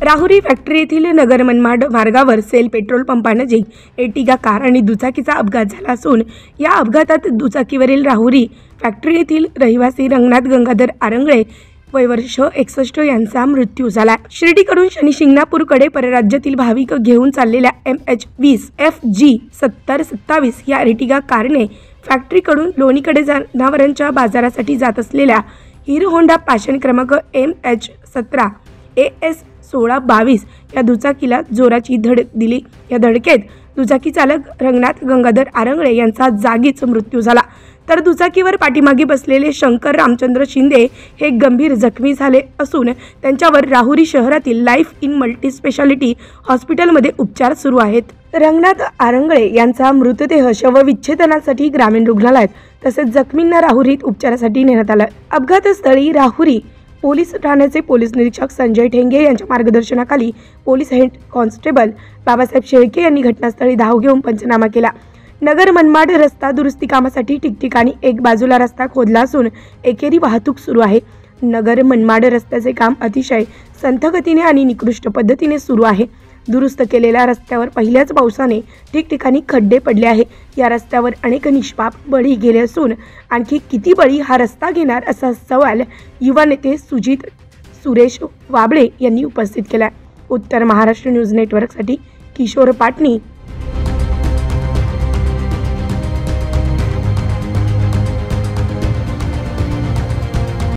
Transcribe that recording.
Rahuri factory येथील नगर मनमाड मार्गावर sale petrol पंपानजीक Ertiga car आणि दुचाकीचा अपघात झाला असून या अपघातात दुचाकीवरील राहुरी फॅक्टरी येथील रहिवासी रंगनाथ गंगाधर आरंगळे वय वर्ष 61 यांचा मृत्यू झाला। शिर्डीकडून शनी शिंगणापूरकडे परराज्यातील भाविक घेऊन चाललेल्या MH20 FG 7027 या एर्टिगा कारने फॅक्टरीकडून लोणीकडे जनावरांच्या बाजारासाठी जात असलेल्या हिरो होंडा पॅशन क्रमांक MH17 AS 1622 या दुचाकीला जोराची धडक दिली। या धडकेत दुचाकी चालक रंगनाथ गंगाधर आरंगळे यांचा जागीच मृत्यू झाला, तर दुचाकीवर पाठीमागे बसलेले शंकर रामचंद्र शिंदे हे गंभीर जखमी झाले असून त्यांच्यावर राहुरी शहरातील लाईफ इन मल्टी स्पेशालिटी हॉस्पिटलमध्ये उपचार सुरू आहेत। रंगनाथ आरंगळे यांचा मृतदेह शवविच्छेदनासाठी ग्रामीण रुग्णालयात तसेच जखमींना राहुरीत उपचारासाठी नेण्यात आला। अपघातस्थळी राहुरी पोलीस ठाण्याचे पोलीस निरीक्षक संजय ठेंगे यांच्या मार्गदर्शनाखाली police head constable Babasaheb Shelke यांनी घटनास्थळी धाव घेऊन पंचनामा केला। नगर मनमाड रस्ता दुरुस्ती कामासाठी ठिकठिकाणी एक बाजूला रस्ता खोदला असून एकेरी वाहतूक सुरू आहे। नगर मनमाड रस्त्याचे काम अतिशय संथ गतीने आणि निकृष्ट पद्धतीने सुरू आहे। दुरुस्त केलेल्या रस्त्यावर पहिल्याच पावसाने ठिकठिकाणी खड्डे पडले आहे। या रस्त्यावर अनेक निष्पाप बळी गेले असून आणखी किती बळी हा रस्ता घेणार असा सवाल युवा नेते सुजित सुरेश वाबळे यांनी उपस्थित केला। उत्तर महाराष्ट्र न्यूज नेटवर्कसाठी किशोर पाटणी,